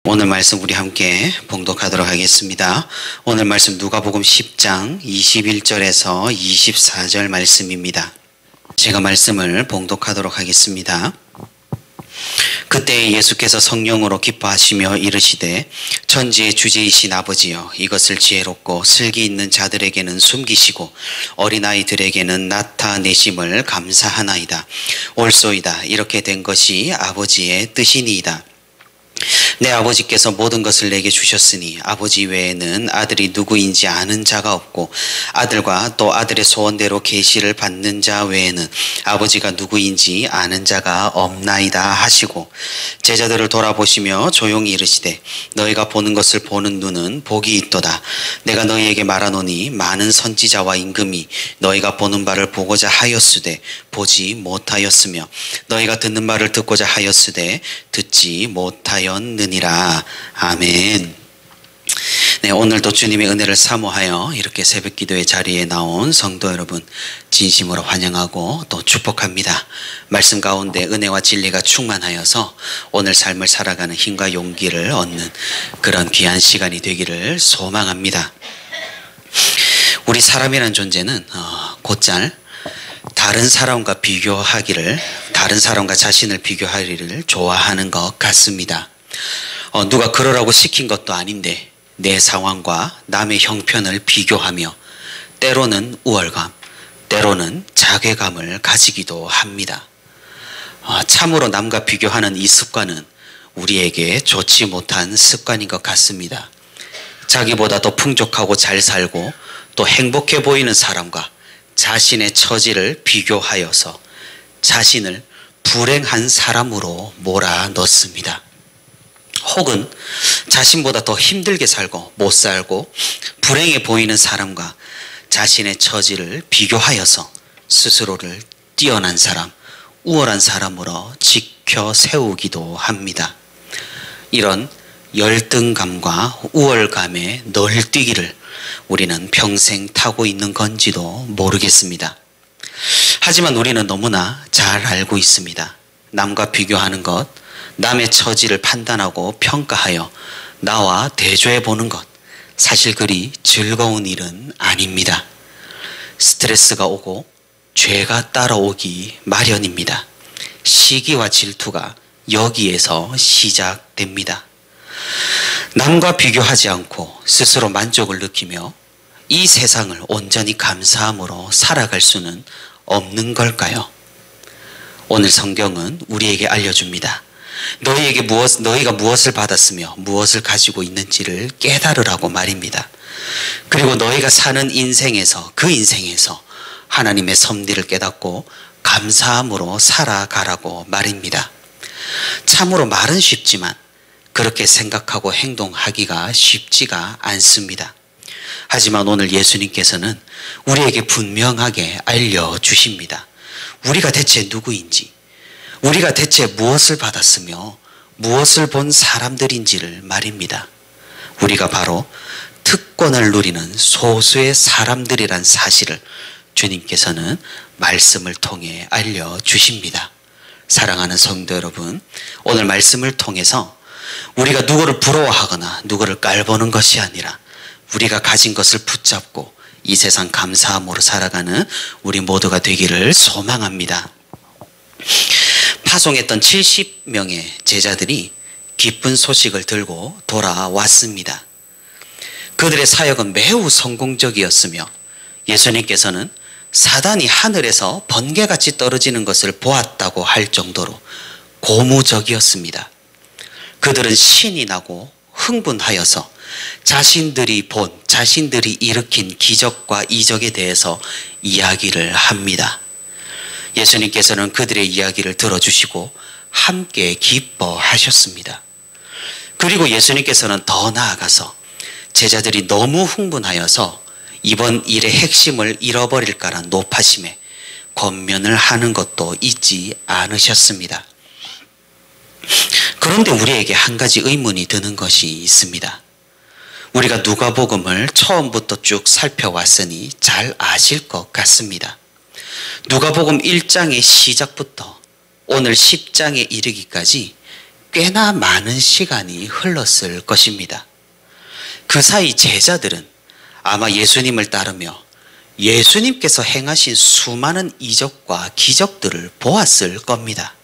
오늘 말씀 우리 함께 봉독하도록 하겠습니다. 오늘 말씀 누가복음 10장 21절에서 24절 말씀입니다. 제가 말씀을 봉독하도록 하겠습니다. 그때 예수께서 성령으로 기뻐하시며 이르시되 천지의 주제이신 아버지여, 이것을 지혜롭고 슬기 있는 자들에게는 숨기시고 어린아이들에게는 나타내심을 감사하나이다. 옳소이다. 이렇게 된 것이 아버지의 뜻이니이다. 내 아버지께서 모든 것을 내게 주셨으니 아버지 외에는 아들이 누구인지 아는 자가 없고 아들과 또 아들의 소원대로 계시를 받는 자 외에는 아버지가 누구인지 아는 자가 없나이다 하시고, 제자들을 돌아보시며 조용히 이르시되 너희가 보는 것을 보는 눈은 복이 있도다. 내가 너희에게 말하노니 많은 선지자와 임금이 너희가 보는 바를 보고자 하였으되 보지 못하였으며 너희가 듣는 말을 듣고자 하였으되 듣지 못하였느니라. 아멘. 네, 오늘도 주님의 은혜를 사모하여 이렇게 새벽기도의 자리에 나온 성도 여러분 진심으로 환영하고 또 축복합니다. 말씀 가운데 은혜와 진리가 충만하여서 오늘 삶을 살아가는 힘과 용기를 얻는 그런 귀한 시간이 되기를 소망합니다. 우리 사람이라는 존재는 곧잘 다른 사람과 자신을 비교하기를 좋아하는 것 같습니다. 누가 그러라고 시킨 것도 아닌데 내 상황과 남의 형편을 비교하며 때로는 우월감, 때로는 자괴감을 가지기도 합니다. 참으로 남과 비교하는 이 습관은 우리에게 좋지 못한 습관인 것 같습니다. 자기보다 더 풍족하고 잘 살고 또 행복해 보이는 사람과 자신의 처지를 비교하여서 자신을 불행한 사람으로 몰아넣습니다. 혹은 자신보다 더 힘들게 살고 못 살고 불행해 보이는 사람과 자신의 처지를 비교하여서 스스로를 뛰어난 사람, 우월한 사람으로 지켜 세우기도 합니다. 이런 열등감과 우월감에 널뛰기를 우리는 평생 타고 있는 건지도 모르겠습니다. 하지만 우리는 너무나 잘 알고 있습니다. 남과 비교하는 것, 남의 처지를 판단하고 평가하여 나와 대조해 보는 것, 사실 그리 즐거운 일은 아닙니다. 스트레스가 오고 죄가 따라오기 마련입니다. 시기와 질투가 여기에서 시작됩니다. 남과 비교하지 않고 스스로 만족을 느끼며 이 세상을 온전히 감사함으로 살아갈 수는 없는 걸까요? 오늘 성경은 우리에게 알려줍니다. 너희가 무엇을 받았으며 무엇을 가지고 있는지를 깨달으라고 말입니다. 그리고 너희가 사는 인생에서, 그 인생에서 하나님의 섭리를 깨닫고 감사함으로 살아가라고 말입니다. 참으로 말은 쉽지만 그렇게 생각하고 행동하기가 쉽지가 않습니다. 하지만 오늘 예수님께서는 우리에게 분명하게 알려주십니다. 우리가 대체 누구인지, 우리가 대체 무엇을 받았으며 무엇을 본 사람들인지를 말입니다. 우리가 바로 특권을 누리는 소수의 사람들이란 사실을 주님께서는 말씀을 통해 알려주십니다. 사랑하는 성도 여러분, 오늘 말씀을 통해서 우리가 누구를 부러워하거나 누구를 깔보는 것이 아니라 우리가 가진 것을 붙잡고 이 세상 감사함으로 살아가는 우리 모두가 되기를 소망합니다. 파송했던 70명의 제자들이 기쁜 소식을 들고 돌아왔습니다. 그들의 사역은 매우 성공적이었으며 예수님께서는 사단이 하늘에서 번개같이 떨어지는 것을 보았다고 할 정도로 고무적이었습니다. 그들은 신이 나고 흥분하여서 자신들이 일으킨 기적과 이적에 대해서 이야기를 합니다. 예수님께서는 그들의 이야기를 들어주시고 함께 기뻐하셨습니다. 그리고 예수님께서는 더 나아가서 제자들이 너무 흥분하여서 이번 일의 핵심을 잃어버릴까란 노파심에 권면을 하는 것도 잊지 않으셨습니다. 그런데 우리에게 한 가지 의문이 드는 것이 있습니다. 우리가 누가복음을 처음부터 쭉 살펴왔으니 잘 아실 것 같습니다. 누가복음 1장의 시작부터 오늘 10장에 이르기까지 꽤나 많은 시간이 흘렀을 것입니다. 그 사이 제자들은 아마 예수님을 따르며 예수님께서 행하신 수많은 이적과 기적들을 보았을 겁니다.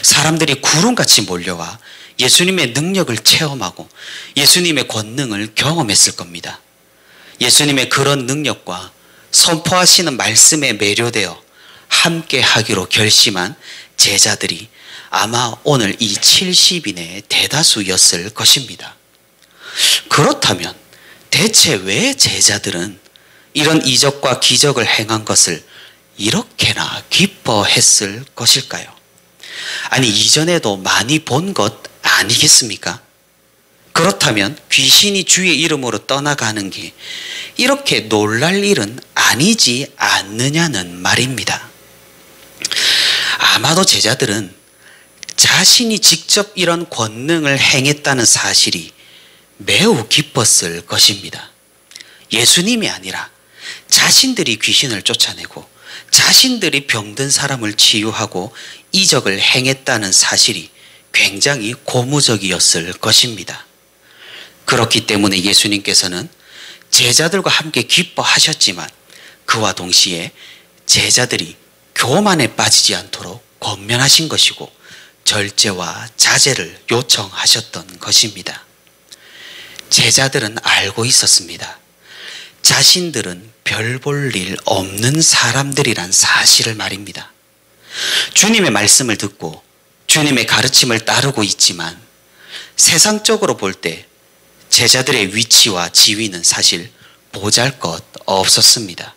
사람들이 구름같이 몰려와 예수님의 능력을 체험하고 예수님의 권능을 경험했을 겁니다. 예수님의 그런 능력과 선포하시는 말씀에 매료되어 함께 하기로 결심한 제자들이 아마 오늘 이 70인의 대다수였을 것입니다. 그렇다면 대체 왜 제자들은 이런 이적과 기적을 행한 것을 이렇게나 기뻐했을 것일까요? 아니, 이전에도 많이 본 것 아니겠습니까? 그렇다면 귀신이 주의 이름으로 떠나가는 게 이렇게 놀랄 일은 아니지 않느냐는 말입니다. 아마도 제자들은 자신이 직접 이런 권능을 행했다는 사실이 매우 기뻤을 것입니다. 예수님이 아니라 자신들이 귀신을 쫓아내고 자신들이 병든 사람을 치유하고 이적을 행했다는 사실이 굉장히 고무적이었을 것입니다. 그렇기 때문에 예수님께서는 제자들과 함께 기뻐하셨지만 그와 동시에 제자들이 교만에 빠지지 않도록 권면하신 것이고 절제와 자제를 요청하셨던 것입니다. 제자들은 알고 있었습니다. 자신들은 별 볼 일 없는 사람들이란 사실을 말입니다. 주님의 말씀을 듣고 주님의 가르침을 따르고 있지만 세상적으로 볼 때 제자들의 위치와 지위는 사실 보잘것 없었습니다.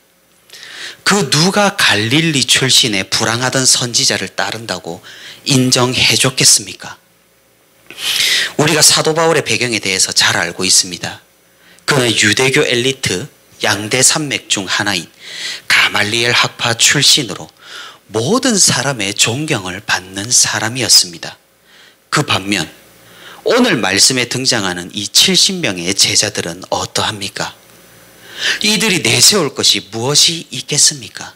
그 누가 갈릴리 출신의 불황하던 선지자를 따른다고 인정해 줬겠습니까? 우리가 사도 바울의 배경에 대해서 잘 알고 있습니다. 그는 유대교 엘리트 양대 산맥 중 하나인 가말리엘 학파 출신으로 모든 사람의 존경을 받는 사람이었습니다. 그 반면 오늘 말씀에 등장하는 이 70명의 제자들은 어떠합니까? 이들이 내세울 것이 무엇이 있겠습니까?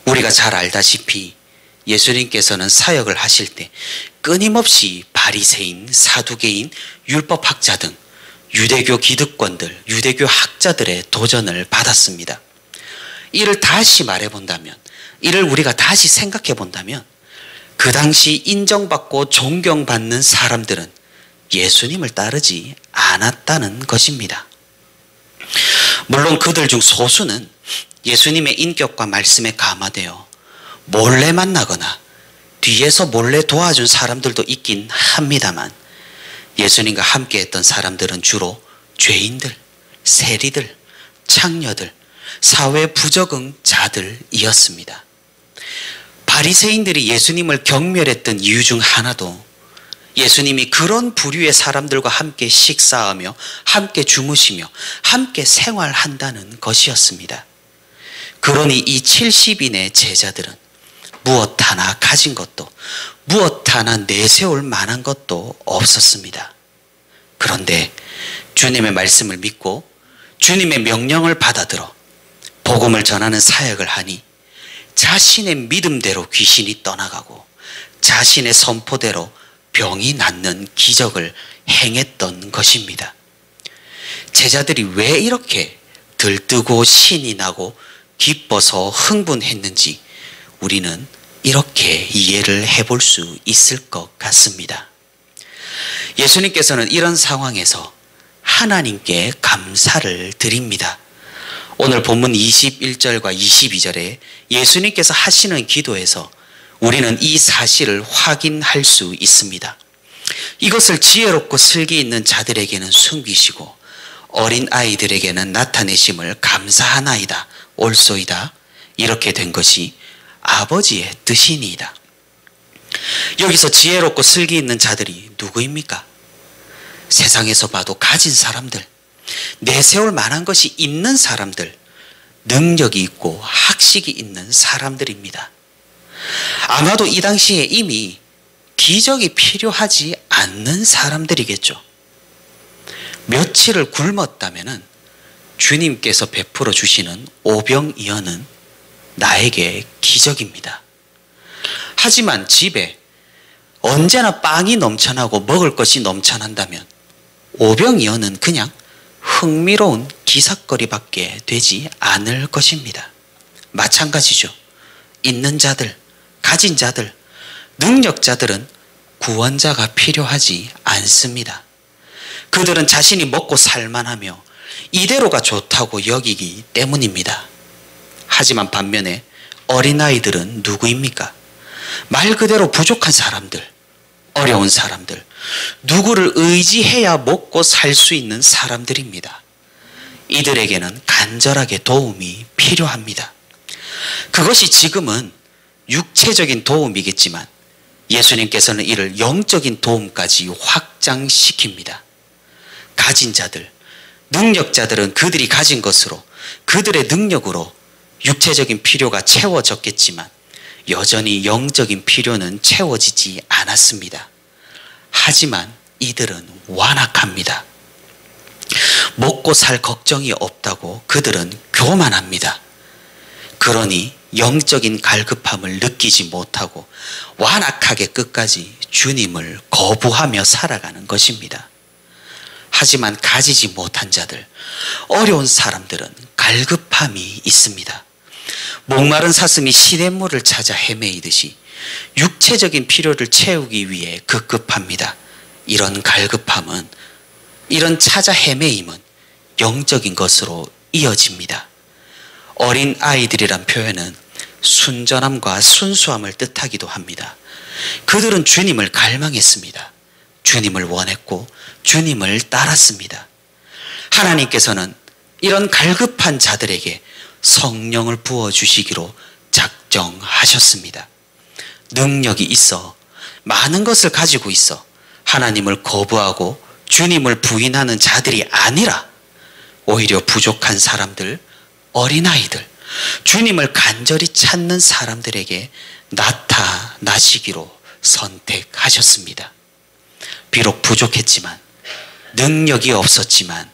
우리가 잘 알다시피 예수님께서는 사역을 하실 때 끊임없이 바리새인, 사두개인, 율법학자 등 유대교 기득권들, 유대교 학자들의 도전을 받았습니다. 이를 다시 말해본다면, 이를 우리가 다시 생각해본다면 그 당시 인정받고 존경받는 사람들은 예수님을 따르지 않았다는 것입니다. 물론 그들 중 소수는 예수님의 인격과 말씀에 감화되어 몰래 만나거나 뒤에서 몰래 도와준 사람들도 있긴 합니다만 예수님과 함께 했던 사람들은 주로 죄인들, 세리들, 창녀들, 사회 부적응자들이었습니다. 바리새인들이 예수님을 경멸했던 이유 중 하나도 예수님이 그런 부류의 사람들과 함께 식사하며 함께 주무시며 함께 생활한다는 것이었습니다. 그러니 이 70인의 제자들은 무엇 하나 가진 것도 무엇 하나 내세울 만한 것도 없었습니다. 그런데 주님의 말씀을 믿고 주님의 명령을 받아들어 복음을 전하는 사역을 하니 자신의 믿음대로 귀신이 떠나가고 자신의 선포대로 병이 낫는 기적을 행했던 것입니다. 제자들이 왜 이렇게 들뜨고 신이 나고 기뻐서 흥분했는지 우리는 이렇게 이해를 해볼 수 있을 것 같습니다. 예수님께서는 이런 상황에서 하나님께 감사를 드립니다. 오늘 본문 21절과 22절에 예수님께서 하시는 기도에서 우리는 이 사실을 확인할 수 있습니다. 이것을 지혜롭고 슬기 있는 자들에게는 숨기시고 어린 아이들에게는 나타내심을 감사하나이다, 옳소이다. 이렇게 된 것이 아버지의 뜻이니이다. 여기서 지혜롭고 슬기 있는 자들이 누구입니까? 세상에서 봐도 가진 사람들, 내세울 만한 것이 있는 사람들, 능력이 있고 학식이 있는 사람들입니다. 아마도 이 당시에 이미 기적이 필요하지 않는 사람들이겠죠. 며칠을 굶었다면 주님께서 베풀어 주시는 오병이어는 나에게 기적입니다. 하지만 집에 언제나 빵이 넘쳐나고 먹을 것이 넘쳐난다면 오병이어는 그냥 흥미로운 기삿거리밖에 되지 않을 것입니다. 마찬가지죠. 있는 자들, 가진 자들, 능력자들은 구원자가 필요하지 않습니다. 그들은 자신이 먹고 살만하며 이대로가 좋다고 여기기 때문입니다. 하지만 반면에 어린아이들은 누구입니까? 말 그대로 부족한 사람들, 어려운 사람들, 누구를 의지해야 먹고 살 수 있는 사람들입니다. 이들에게는 간절하게 도움이 필요합니다. 그것이 지금은 육체적인 도움이겠지만 예수님께서는 이를 영적인 도움까지 확장시킵니다. 가진 자들, 능력자들은 그들이 가진 것으로, 그들의 능력으로 육체적인 필요가 채워졌겠지만 여전히 영적인 필요는 채워지지 않았습니다. 하지만 이들은 완악합니다. 먹고 살 걱정이 없다고 그들은 교만합니다. 그러니 영적인 갈급함을 느끼지 못하고 완악하게 끝까지 주님을 거부하며 살아가는 것입니다. 하지만 가지지 못한 자들, 어려운 사람들은 갈급함이 있습니다. 목마른 사슴이 시냇물을 찾아 헤매이듯이 육체적인 필요를 채우기 위해 급급합니다. 이런 갈급함은, 이런 찾아 헤매임은 영적인 것으로 이어집니다. 어린 아이들이란 표현은 순전함과 순수함을 뜻하기도 합니다. 그들은 주님을 갈망했습니다. 주님을 원했고 주님을 따랐습니다. 하나님께서는 이런 갈급한 자들에게 성령을 부어주시기로 작정하셨습니다. 능력이 있어, 많은 것을 가지고 있어 하나님을 거부하고 주님을 부인하는 자들이 아니라 오히려 부족한 사람들, 어린아이들, 주님을 간절히 찾는 사람들에게 나타나시기로 선택하셨습니다. 비록 부족했지만, 능력이 없었지만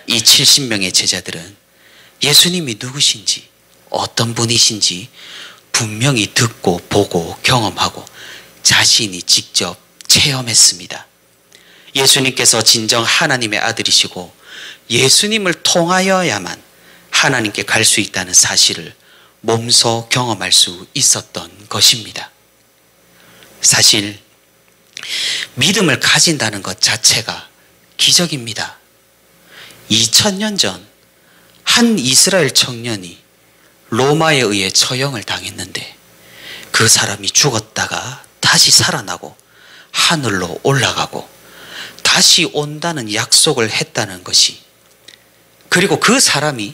이 70명의 제자들은 예수님이 누구신지, 어떤 분이신지 분명히 듣고 보고 경험하고 자신이 직접 체험했습니다. 예수님께서 진정 하나님의 아들이시고 예수님을 통하여야만 하나님께 갈 수 있다는 사실을 몸소 경험할 수 있었던 것입니다. 사실 믿음을 가진다는 것 자체가 기적입니다. 2000년 전 한 이스라엘 청년이 로마에 의해 처형을 당했는데 그 사람이 죽었다가 다시 살아나고 하늘로 올라가고 다시 온다는 약속을 했다는 것이, 그리고 그 사람이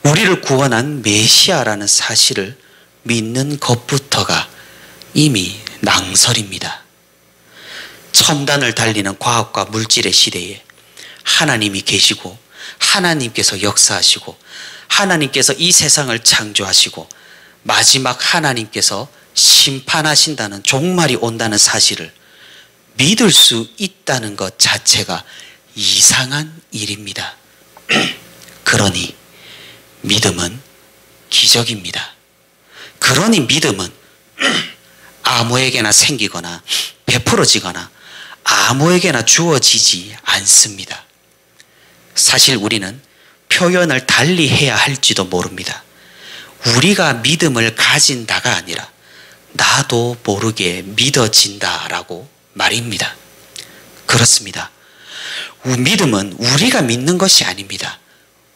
우리를 구원한 메시아라는 사실을 믿는 것부터가 이미 낭설입니다. 첨단을 달리는 과학과 물질의 시대에 하나님이 계시고 하나님께서 역사하시고 하나님께서 이 세상을 창조하시고 마지막 하나님께서 심판하신다는 종말이 온다는 사실을 믿을 수 있다는 것 자체가 이상한 일입니다. 그러니 믿음은 기적입니다. 그러니 믿음은 아무에게나 생기거나 베풀어지거나 아무에게나 주어지지 않습니다. 사실 우리는 표현을 달리 해야 할지도 모릅니다. 우리가 믿음을 가진다가 아니라 나도 모르게 믿어진다라고 말입니다. 그렇습니다. 믿음은 우리가 믿는 것이 아닙니다.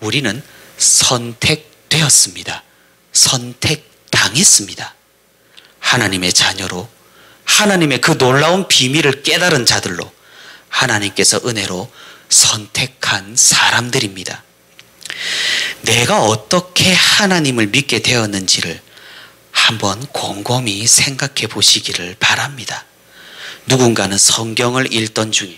우리는 선택되었습니다. 선택당했습니다. 하나님의 자녀로, 하나님의 그 놀라운 비밀을 깨달은 자들로 하나님께서 은혜로 선택한 사람들입니다. 내가 어떻게 하나님을 믿게 되었는지를 한번 곰곰이 생각해 보시기를 바랍니다. 누군가는 성경을 읽던 중에,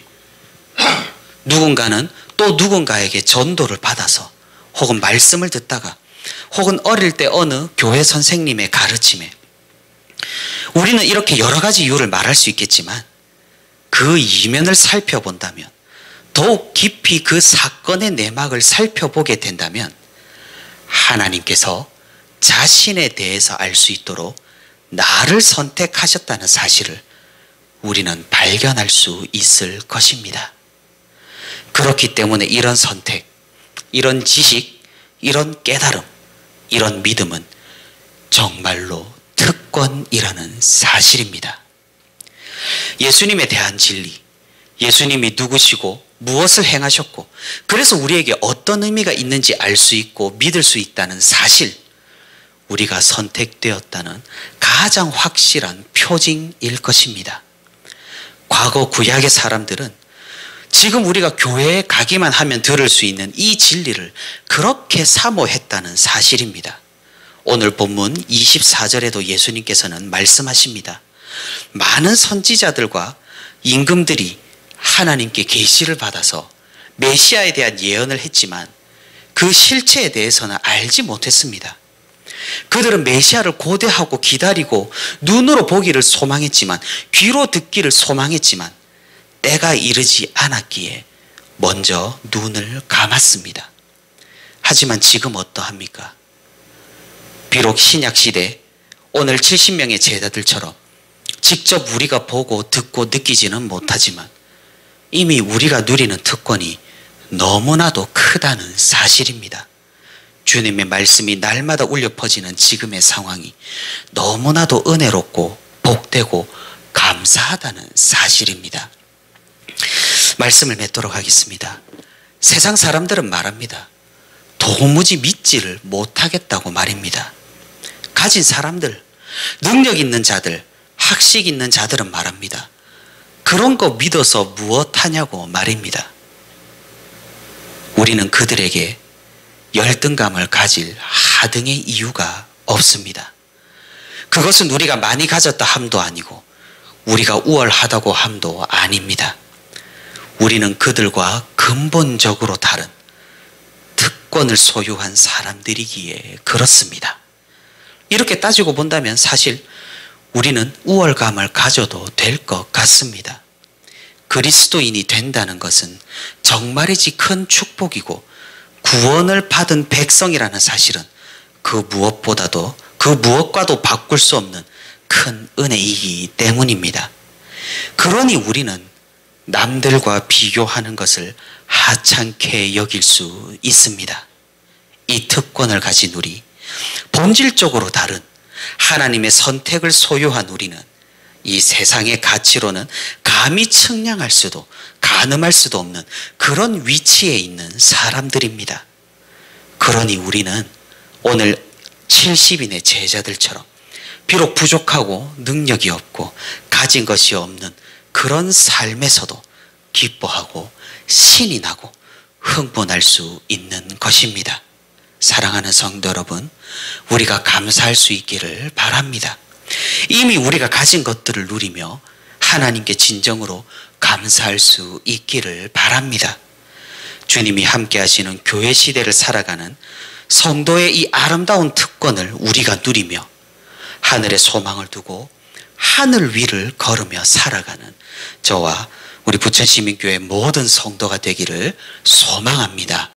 누군가는 또 누군가에게 전도를 받아서, 혹은 말씀을 듣다가, 혹은 어릴 때 어느 교회 선생님의 가르침에, 우리는 이렇게 여러 가지 이유를 말할 수 있겠지만 그 이면을 살펴본다면, 더욱 깊이 그 사건의 내막을 살펴보게 된다면 하나님께서 자신에 대해서 알 수 있도록 나를 선택하셨다는 사실을 우리는 발견할 수 있을 것입니다. 그렇기 때문에 이런 선택, 이런 지식, 이런 깨달음, 이런 믿음은 정말로 특권이라는 사실입니다. 예수님에 대한 진리, 예수님이 누구시고 무엇을 행하셨고 그래서 우리에게 어떤 의미가 있는지 알 수 있고 믿을 수 있다는 사실, 우리가 선택되었다는 가장 확실한 표징일 것입니다. 과거 구약의 사람들은 지금 우리가 교회에 가기만 하면 들을 수 있는 이 진리를 그렇게 사모했다는 사실입니다. 오늘 본문 24절에도 예수님께서는 말씀하십니다. 많은 선지자들과 임금들이 하나님께 계시를 받아서 메시아에 대한 예언을 했지만 그 실체에 대해서는 알지 못했습니다. 그들은 메시아를 고대하고 기다리고 눈으로 보기를 소망했지만, 귀로 듣기를 소망했지만 때가 이르지 않았기에 먼저 눈을 감았습니다. 하지만 지금 어떠합니까? 비록 신약시대 오늘 70명의 제자들처럼 직접 우리가 보고 듣고 느끼지는 못하지만 이미 우리가 누리는 특권이 너무나도 크다는 사실입니다. 주님의 말씀이 날마다 울려 퍼지는 지금의 상황이 너무나도 은혜롭고 복되고 감사하다는 사실입니다. 말씀을 맺도록 하겠습니다. 세상 사람들은 말합니다. 도무지 믿지를 못하겠다고 말입니다. 가진 사람들, 능력 있는 자들, 학식 있는 자들은 말합니다. 그런 거 믿어서 무엇하냐고 말입니다. 우리는 그들에게 열등감을 가질 하등의 이유가 없습니다. 그것은 우리가 많이 가졌다 함도 아니고 우리가 우월하다고 함도 아닙니다. 우리는 그들과 근본적으로 다른 특권을 소유한 사람들이기에 그렇습니다. 이렇게 따지고 본다면 사실 우리는 우월감을 가져도 될 것 같습니다. 그리스도인이 된다는 것은 정말이지 큰 축복이고 구원을 받은 백성이라는 사실은 그 무엇과도 바꿀 수 없는 큰 은혜이기 때문입니다. 그러니 우리는 남들과 비교하는 것을 하찮게 여길 수 있습니다. 이 특권을 가진 우리, 본질적으로 다른 하나님의 선택을 소유한 우리는 이 세상의 가치로는 감히 측량할 수도 가늠할 수도 없는 그런 위치에 있는 사람들입니다. 그러니 우리는 오늘 70인의 제자들처럼 비록 부족하고 능력이 없고 가진 것이 없는 그런 삶에서도 기뻐하고 신이 나고 흥분할 수 있는 것입니다. 사랑하는 성도 여러분, 우리가 감사할 수 있기를 바랍니다. 이미 우리가 가진 것들을 누리며 하나님께 진정으로 감사할 수 있기를 바랍니다. 주님이 함께 하시는 교회 시대를 살아가는 성도의 이 아름다운 특권을 우리가 누리며 하늘에 소망을 두고 하늘 위를 걸으며 살아가는 저와 우리 부천시민교회 모든 성도가 되기를 소망합니다.